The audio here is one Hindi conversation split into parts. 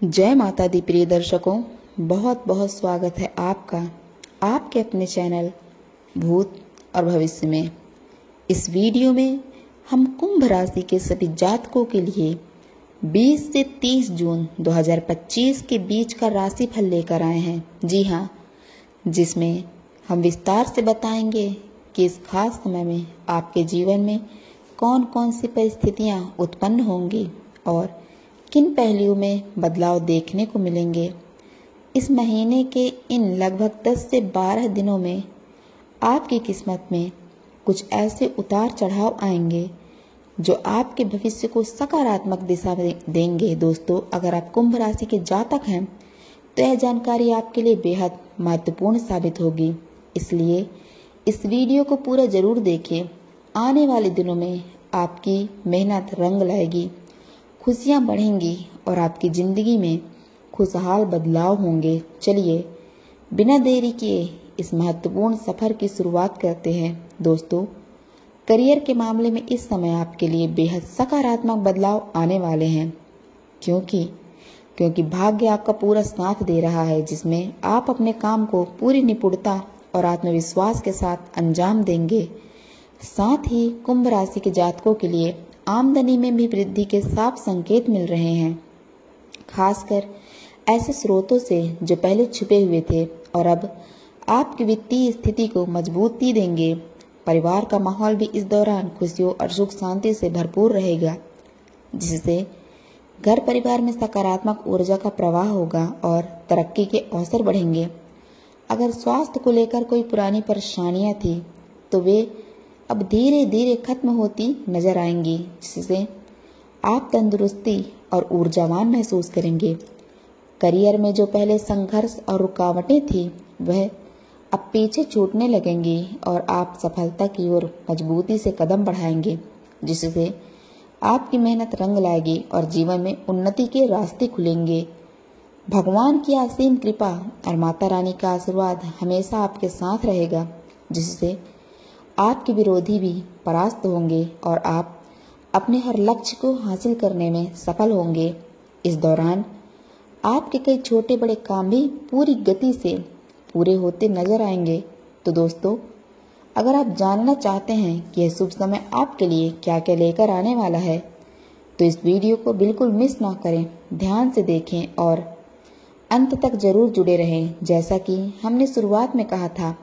जय माता दी प्रिय दर्शकों, बहुत बहुत स्वागत है आपका आपके अपने चैनल भूत और भविष्य में। इस वीडियो में हम कुंभ राशि के सभी जातकों के लिए 20 से 30 जून 2025 के बीच का राशिफल लेकर आए हैं। जी हाँ, जिसमें हम विस्तार से बताएंगे कि इस खास समय में आपके जीवन में कौन कौन सी परिस्थितियाँ उत्पन्न होंगी और किन पहलुओं में बदलाव देखने को मिलेंगे। इस महीने के इन लगभग 10 से 12 दिनों में आपकी किस्मत में कुछ ऐसे उतार चढ़ाव आएंगे जो आपके भविष्य को सकारात्मक दिशा देंगे। दोस्तों, अगर आप कुंभ राशि के जातक हैं तो यह जानकारी आपके लिए बेहद महत्वपूर्ण साबित होगी, इसलिए इस वीडियो को पूरा जरूर देखें। आने वाले दिनों में आपकी मेहनत रंग लाएगी, खुशियाँ बढ़ेंगी और आपकी ज़िंदगी में खुशहाल बदलाव होंगे। चलिए बिना देरी किए इस महत्वपूर्ण सफ़र की शुरुआत करते हैं। दोस्तों, करियर के मामले में इस समय आपके लिए बेहद सकारात्मक बदलाव आने वाले हैं, क्योंकि भाग्य आपका पूरा साथ दे रहा है, जिसमें आप अपने काम को पूरी निपुणता और आत्मविश्वास के साथ अंजाम देंगे। साथ ही कुंभ राशि के जातकों के लिए आमदनी में भी वृद्धि के साफ संकेत मिल रहे हैं, खासकर ऐसे स्रोतों से जो पहले छुपे हुए थे और अब आपकी वित्तीय स्थिति को मजबूती देंगे। परिवार का माहौल भी इस दौरान खुशियों और सुख शांति से भरपूर रहेगा, जिससे घर परिवार में सकारात्मक ऊर्जा का प्रवाह होगा और तरक्की के अवसर बढ़ेंगे। अगर स्वास्थ्य को लेकर कोई पुरानी परेशानियां थी तो वे अब धीरे धीरे खत्म होती नजर आएंगी, जिससे आप तंदुरुस्ती और ऊर्जावान महसूस करेंगे। करियर में जो पहले संघर्ष और रुकावटें थी वह अब पीछे छूटने लगेंगी और आप सफलता की ओर मजबूती से कदम बढ़ाएंगे, जिससे आपकी मेहनत रंग लाएगी और जीवन में उन्नति के रास्ते खुलेंगे। भगवान की असीम कृपा और माता रानी का आशीर्वाद हमेशा आपके साथ रहेगा, जिससे आपके विरोधी भी परास्त होंगे और आप अपने हर लक्ष्य को हासिल करने में सफल होंगे। इस दौरान आपके कई छोटे बड़े काम भी पूरी गति से पूरे होते नजर आएंगे। तो दोस्तों, अगर आप जानना चाहते हैं कि यह शुभ समय आपके लिए क्या क्या लेकर आने वाला है तो इस वीडियो को बिल्कुल मिस ना करें, ध्यान से देखें और अंत तक जरूर जुड़े रहें। जैसा कि हमने शुरुआत में कहा था,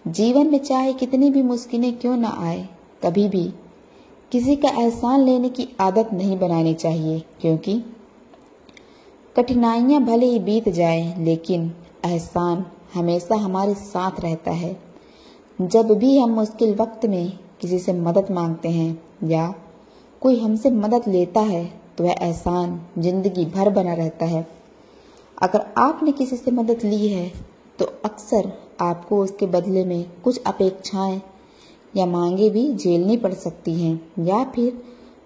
जीवन में चाहे कितनी भी मुश्किलें क्यों ना आए, कभी भी किसी का एहसान लेने की आदत नहीं बनानी चाहिए, क्योंकि कठिनाइयां भले ही बीत जाए लेकिन एहसान हमेशा हमारे साथ रहता है। जब भी हम मुश्किल वक्त में किसी से मदद मांगते हैं या कोई हमसे मदद लेता है तो वह एहसान जिंदगी भर बना रहता है। अगर आपने किसी से मदद ली है तो अक्सर आपको उसके बदले में कुछ अपेक्षाएं या मांगे भी झेलनी पड़ सकती हैं, या फिर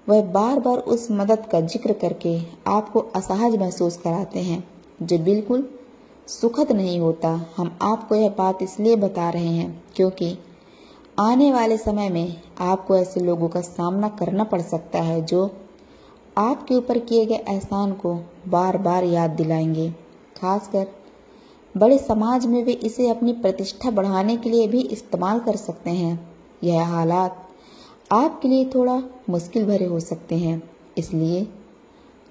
वह बार बार उस मदद का जिक्र करके आपको असहज महसूस कराते हैं, जो बिल्कुल सुखद नहीं होता। हम आपको यह बात इसलिए बता रहे हैं क्योंकि आने वाले समय में आपको ऐसे लोगों का सामना करना पड़ सकता है जो आपके ऊपर किए गए एहसान को बार बार याद दिलाएंगे। खासकर बड़े समाज में वे इसे अपनी प्रतिष्ठा बढ़ाने के लिए भी इस्तेमाल कर सकते हैं। यह हालात आपके लिए थोड़ा मुश्किल भरे हो सकते हैं, इसलिए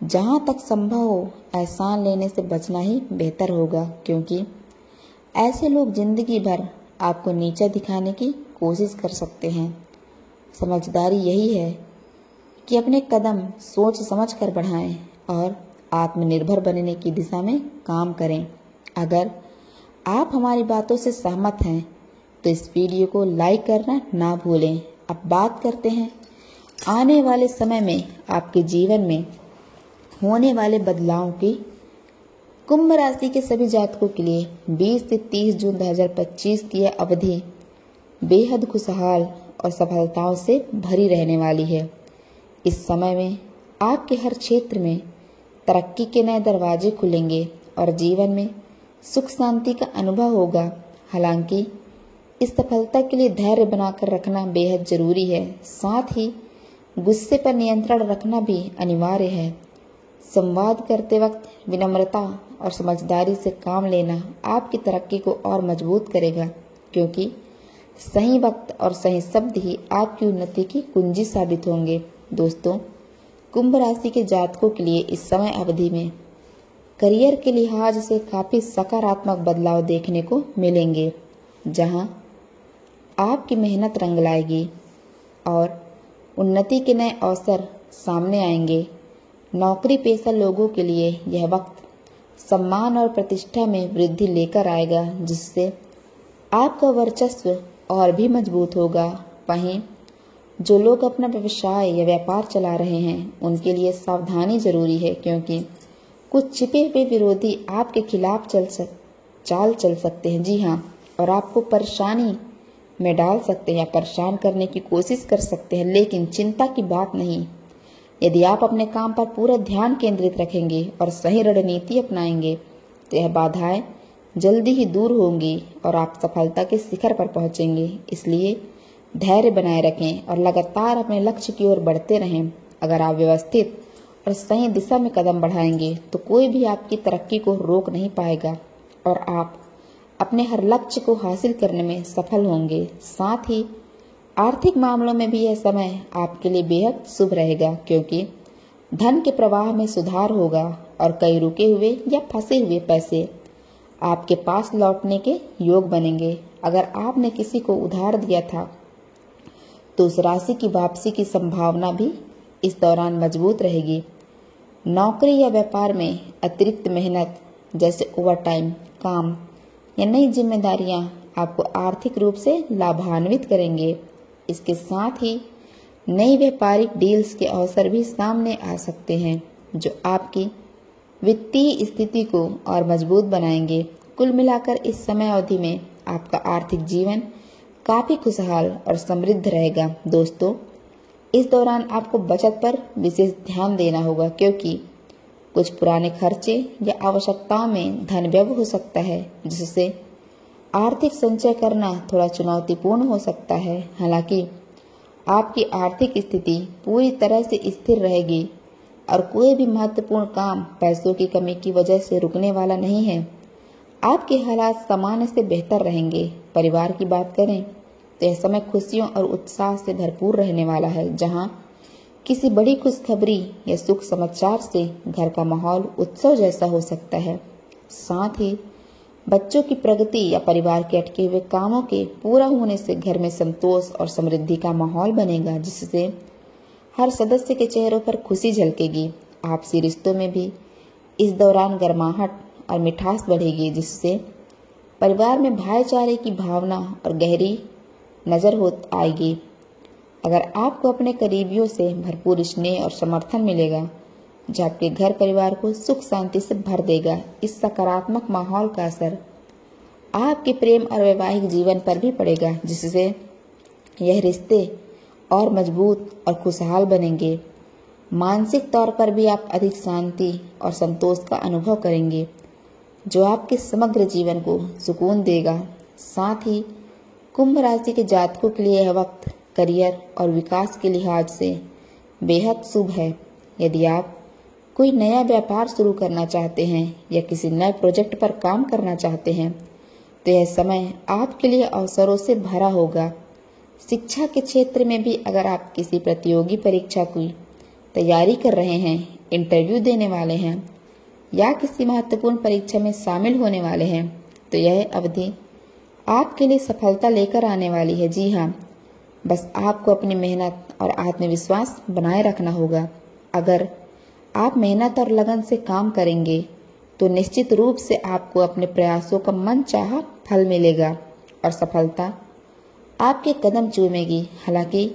जहां तक संभव हो एहसान लेने से बचना ही बेहतर होगा, क्योंकि ऐसे लोग जिंदगी भर आपको नीचा दिखाने की कोशिश कर सकते हैं। समझदारी यही है कि अपने कदम सोच समझ कर बढ़ाएं और आत्मनिर्भर बनने की दिशा में काम करें। अगर आप हमारी बातों से सहमत हैं तो इस वीडियो को लाइक करना ना भूलें। अब बात करते हैं आने वाले समय में आपके जीवन में होने वाले बदलाव की। कुंभ राशि के सभी जातकों के लिए 20 से 30 जून 2025 की यह अवधि बेहद खुशहाल और सफलताओं से भरी रहने वाली है। इस समय में आपके हर क्षेत्र में तरक्की के नए दरवाजे खुलेंगे और जीवन में सुख शांति का अनुभव होगा। हालांकि इस सफलता के लिए धैर्य बनाकर रखना बेहद जरूरी है, साथ ही गुस्से पर नियंत्रण रखना भी अनिवार्य है। संवाद करते वक्त विनम्रता और समझदारी से काम लेना आपकी तरक्की को और मजबूत करेगा, क्योंकि सही वक्त और सही शब्द ही आपकी उन्नति की कुंजी साबित होंगे। दोस्तों, कुंभ राशि के जातकों के लिए इस समय अवधि में करियर के लिहाज से काफी सकारात्मक बदलाव देखने को मिलेंगे, जहां आपकी मेहनत रंग लाएगी और उन्नति के नए अवसर सामने आएंगे। नौकरी पेशा लोगों के लिए यह वक्त सम्मान और प्रतिष्ठा में वृद्धि लेकर आएगा, जिससे आपका वर्चस्व और भी मजबूत होगा। वहीं जो लोग अपना व्यवसाय या व्यापार चला रहे हैं, उनके लिए सावधानी जरूरी है, क्योंकि कुछ छिपे हुए विरोधी आपके खिलाफ चाल चल सकते हैं। जी हाँ, और आपको परेशानी में डाल सकते हैं या परेशान करने की कोशिश कर सकते हैं। लेकिन चिंता की बात नहीं, यदि आप अपने काम पर पूरा ध्यान केंद्रित रखेंगे और सही रणनीति अपनाएंगे तो यह बाधाएं जल्दी ही दूर होंगी और आप सफलता के शिखर पर पहुंचेंगे। इसलिए धैर्य बनाए रखें और लगातार अपने लक्ष्य की ओर बढ़ते रहें। अगर आप व्यवस्थित और सही दिशा में कदम बढ़ाएंगे तो कोई भी आपकी तरक्की को रोक नहीं पाएगा और आप अपने हर लक्ष्य को हासिल करने में सफल होंगे। साथ ही आर्थिक मामलों में भी यह समय आपके लिए बेहद शुभ रहेगा, क्योंकि धन के प्रवाह में सुधार होगा और कई रुके हुए या फंसे हुए पैसे आपके पास लौटने के योग बनेंगे। अगर आपने किसी को उधार दिया था तो उस राशि की वापसी की संभावना भी इस दौरान मजबूत रहेगी। नौकरी या व्यापार में अतिरिक्त मेहनत जैसे ओवरटाइम काम या नई जिम्मेदारियां आपको आर्थिक रूप से लाभान्वित करेंगे। इसके साथ ही नई व्यापारिक डील्स के अवसर भी सामने आ सकते हैं, जो आपकी वित्तीय स्थिति को और मजबूत बनाएंगे। कुल मिलाकर इस समय अवधि में आपका आर्थिक जीवन काफी खुशहाल और समृद्ध रहेगा। दोस्तों, इस दौरान आपको बचत पर विशेष ध्यान देना होगा, क्योंकि कुछ पुराने खर्चे या आवश्यकताओं में धन व्यय हो सकता है, जिससे आर्थिक संचय करना थोड़ा चुनौतीपूर्ण हो सकता है। हालांकि आपकी आर्थिक स्थिति पूरी तरह से स्थिर रहेगी और कोई भी महत्वपूर्ण काम पैसों की कमी की वजह से रुकने वाला नहीं है। आपके हालात सामान्य से बेहतर रहेंगे। परिवार की बात करें तो यह समय खुशियों और उत्साह से भरपूर रहने वाला है, जहां किसी बड़ी खुशखबरी या सुख समाचार से घर का माहौल उत्सव जैसा हो सकता है। साथ ही बच्चों की प्रगति या परिवार के अटके हुए कामों के पूरा होने से घर में संतोष और समृद्धि का माहौल बनेगा, जिससे हर सदस्य के चेहरों पर खुशी झलकेगी। आपसी रिश्तों में भी इस दौरान गर्माहट और मिठास बढ़ेगी, जिससे परिवार में भाईचारे की भावना और गहरी नजर हो आएगी। अगर आपको अपने करीबियों से भरपूर स्नेह और समर्थन मिलेगा, जो आपके घर परिवार को सुख शांति से भर देगा। इस सकारात्मक माहौल का असर आपके प्रेम और वैवाहिक जीवन पर भी पड़ेगा, जिससे यह रिश्ते और मजबूत और खुशहाल बनेंगे। मानसिक तौर पर भी आप अधिक शांति और संतोष का अनुभव करेंगे, जो आपके समग्र जीवन को सुकून देगा। साथ ही कुंभ राशि के जातकों के लिए यह वक्त करियर और विकास के लिहाज से बेहद शुभ है। यदि आप कोई नया व्यापार शुरू करना चाहते हैं या किसी नए प्रोजेक्ट पर काम करना चाहते हैं तो यह समय आपके लिए अवसरों से भरा होगा। शिक्षा के क्षेत्र में भी अगर आप किसी प्रतियोगी परीक्षा की तैयारी कर रहे हैं, इंटरव्यू देने वाले हैं या किसी महत्वपूर्ण परीक्षा में शामिल होने वाले हैं तो यह अवधि आपके लिए सफलता लेकर आने वाली है। जी हाँ, बस आपको अपनी मेहनत और आत्मविश्वास बनाए रखना होगा। अगर आप मेहनत और लगन से काम करेंगे तो निश्चित रूप से आपको अपने प्रयासों का मनचाहा फल मिलेगा और सफलता आपके कदम चूमेगी। हालांकि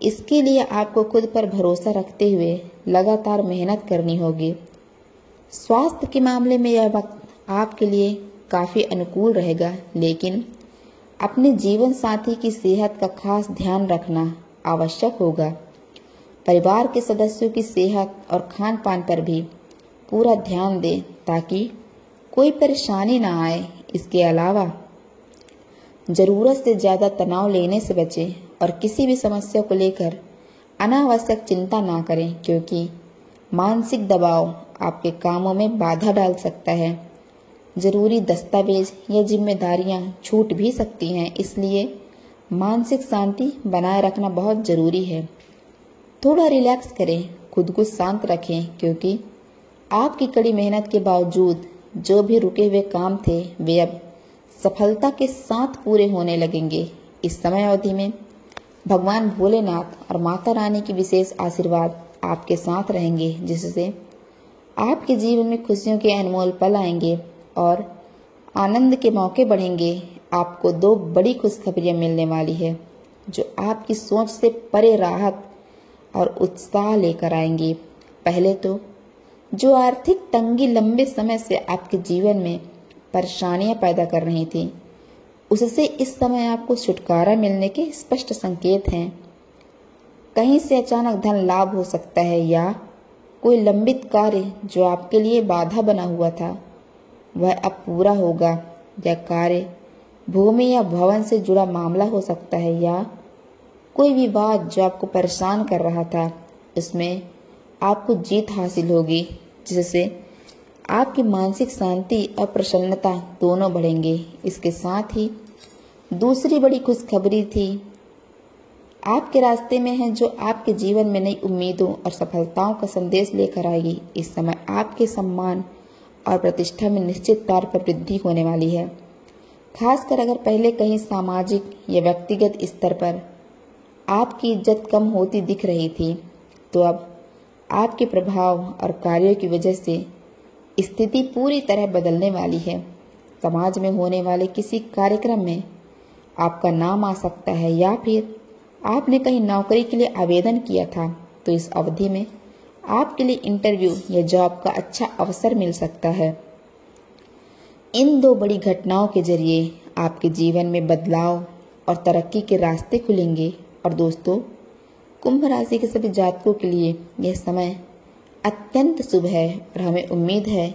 इसके लिए आपको खुद पर भरोसा रखते हुए लगातार मेहनत करनी होगी। स्वास्थ्य के मामले में यह वक्त आपके लिए काफी अनुकूल रहेगा, लेकिन अपने जीवन साथी की सेहत का खास ध्यान रखना आवश्यक होगा। परिवार के सदस्यों की सेहत और खान पान पर भी पूरा ध्यान दें ताकि कोई परेशानी ना आए। इसके अलावा जरूरत से ज्यादा तनाव लेने से बचें और किसी भी समस्या को लेकर अनावश्यक चिंता ना करें, क्योंकि मानसिक दबाव आपके कामों में बाधा डाल सकता है। जरूरी दस्तावेज या जिम्मेदारियां छूट भी सकती हैं, इसलिए मानसिक शांति बनाए रखना बहुत जरूरी है। थोड़ा रिलैक्स करें, खुद को शांत रखें, क्योंकि आपकी कड़ी मेहनत के बावजूद जो भी रुके हुए काम थे वे अब सफलता के साथ पूरे होने लगेंगे। इस समय अवधि में भगवान भोलेनाथ और माता रानी की विशेष आशीर्वाद आपके साथ रहेंगे, जिससे आपके जीवन में खुशियों के अनमोल पल आएंगे और आनंद के मौके बढ़ेंगे। आपको 2 बड़ी खुशखबरियां मिलने वाली है, जो आपकी सोच से परे राहत और उत्साह लेकर आएंगी। पहले तो जो आर्थिक तंगी लंबे समय से आपके जीवन में परेशानियां पैदा कर रही थी, उससे इस समय आपको छुटकारा मिलने के स्पष्ट संकेत हैं। कहीं से अचानक धन लाभ हो सकता है, या कोई लंबित कार्य जो आपके लिए बाधा बना हुआ था वह अब पूरा होगा, या कार्य भूमि या भवन से जुड़ा मामला हो सकता है, या कोई विवाद जो आपको परेशान कर रहा था उसमें आपको जीत हासिल होगी, जिससे आपकी मानसिक शांति और प्रसन्नता दोनों बढ़ेंगे। इसके साथ ही दूसरी बड़ी खुशखबरी थी आपके रास्ते में है, जो आपके जीवन में नई उम्मीदों और सफलताओं का संदेश लेकर आएगी। इस समय आपके सम्मान और प्रतिष्ठा में निश्चित तौर पर वृद्धि होने वाली है। खासकर अगर पहले कहीं सामाजिक या व्यक्तिगत स्तर पर आपकी इज्जत कम होती दिख रही थी, तो अब आपके प्रभाव और कार्यों की वजह से स्थिति पूरी तरह बदलने वाली है। समाज में होने वाले किसी कार्यक्रम में आपका नाम आ सकता है, या फिर आपने कहीं नौकरी के लिए आवेदन किया था तो इस अवधि में आपके लिए इंटरव्यू या जॉब का अच्छा अवसर मिल सकता है। इन 2 बड़ी घटनाओं के जरिए आपके जीवन में बदलाव और तरक्की के रास्ते खुलेंगे। और दोस्तों, कुंभ राशि के सभी जातकों के लिए यह समय अत्यंत शुभ है और हमें उम्मीद है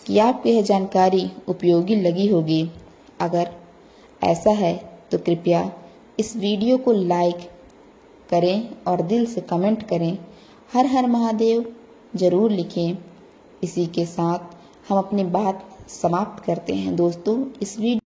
कि आपको यह जानकारी उपयोगी लगी होगी। अगर ऐसा है तो कृपया इस वीडियो को लाइक करें और दिल से कमेंट करें, हर हर महादेव जरूर लिखें। इसी के साथ हम अपनी बात समाप्त करते हैं। दोस्तों, इस वीडियो